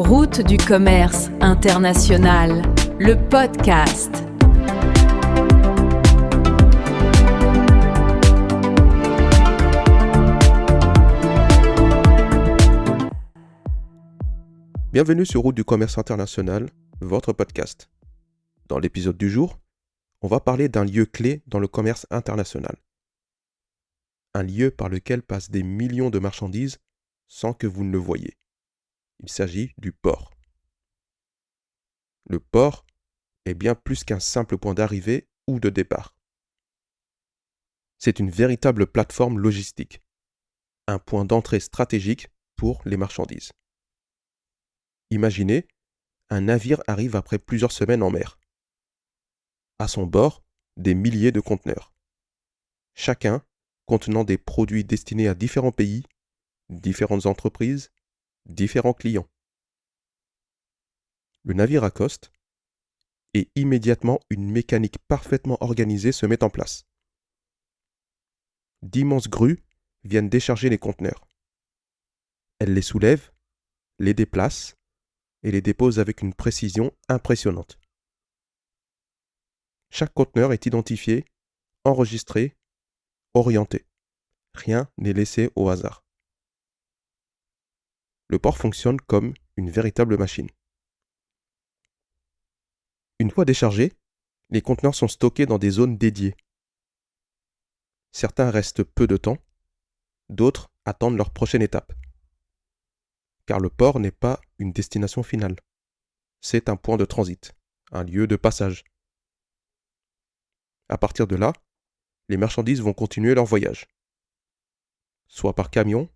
Route du commerce international, le podcast. Bienvenue sur Route du commerce international, votre podcast. Dans l'épisode du jour, on va parler d'un lieu clé dans le commerce international. Un lieu par lequel passent des millions de marchandises sans que vous ne le voyiez. Il s'agit du port. Le port est bien plus qu'un simple point d'arrivée ou de départ. C'est une véritable plateforme logistique, un point d'entrée stratégique pour les marchandises. Imaginez, un navire arrive après plusieurs semaines en mer. À son bord, des milliers de conteneurs. Chacun contenant des produits destinés à différents pays, différentes entreprises, différents clients. Le navire accoste et immédiatement une mécanique parfaitement organisée se met en place. D'immenses grues viennent décharger les conteneurs. Elles les soulèvent, les déplacent et les déposent avec une précision impressionnante. Chaque conteneur est identifié, enregistré, orienté. Rien n'est laissé au hasard. Le port fonctionne comme une véritable machine. Une fois déchargés, les conteneurs sont stockés dans des zones dédiées. Certains restent peu de temps, d'autres attendent leur prochaine étape. Car le port n'est pas une destination finale. C'est un point de transit, un lieu de passage. À partir de là, les marchandises vont continuer leur voyage. Soit par camion,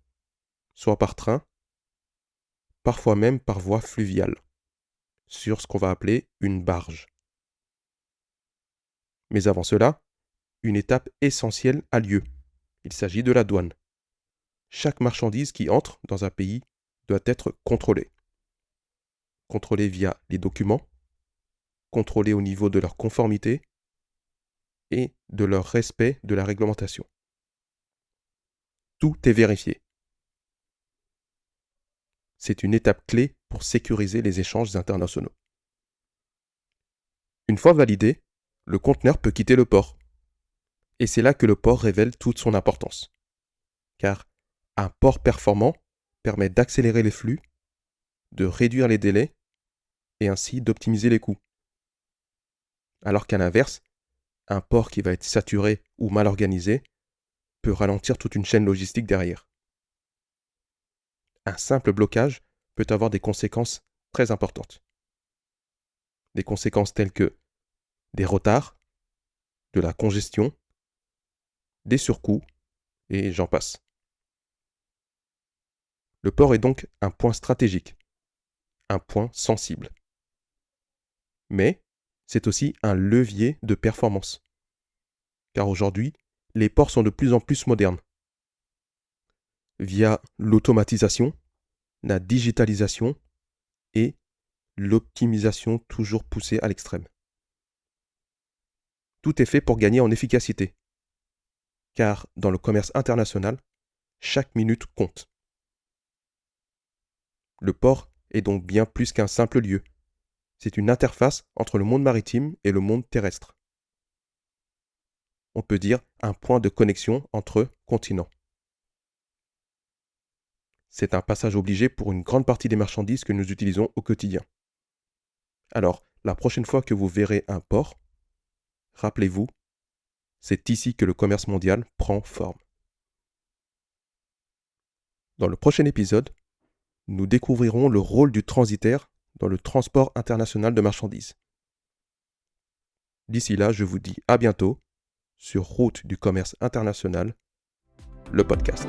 soit par train, parfois même par voie fluviale, sur ce qu'on va appeler une barge. Mais avant cela, une étape essentielle a lieu. Il s'agit de la douane. Chaque marchandise qui entre dans un pays doit être contrôlée. Contrôlée via les documents, contrôlée au niveau de leur conformité et de leur respect de la réglementation. Tout est vérifié. C'est une étape clé pour sécuriser les échanges internationaux. Une fois validé, le conteneur peut quitter le port. Et c'est là que le port révèle toute son importance. Car un port performant permet d'accélérer les flux, de réduire les délais et ainsi d'optimiser les coûts. Alors qu'à l'inverse, un port qui va être saturé ou mal organisé peut ralentir toute une chaîne logistique derrière. Un simple blocage peut avoir des conséquences très importantes. Des conséquences telles que des retards, de la congestion, des surcoûts, et j'en passe. Le port est donc un point stratégique, un point sensible. Mais c'est aussi un levier de performance. Car aujourd'hui, les ports sont de plus en plus modernes. Via l'automatisation, la digitalisation et l'optimisation toujours poussée à l'extrême. Tout est fait pour gagner en efficacité. Car dans le commerce international, chaque minute compte. Le port est donc bien plus qu'un simple lieu. C'est une interface entre le monde maritime et le monde terrestre. On peut dire un point de connexion entre continents. C'est un passage obligé pour une grande partie des marchandises que nous utilisons au quotidien. Alors, la prochaine fois que vous verrez un port, rappelez-vous, c'est ici que le commerce mondial prend forme. Dans le prochain épisode, nous découvrirons le rôle du transitaire dans le transport international de marchandises. D'ici là, je vous dis à bientôt sur Route du commerce international, le podcast.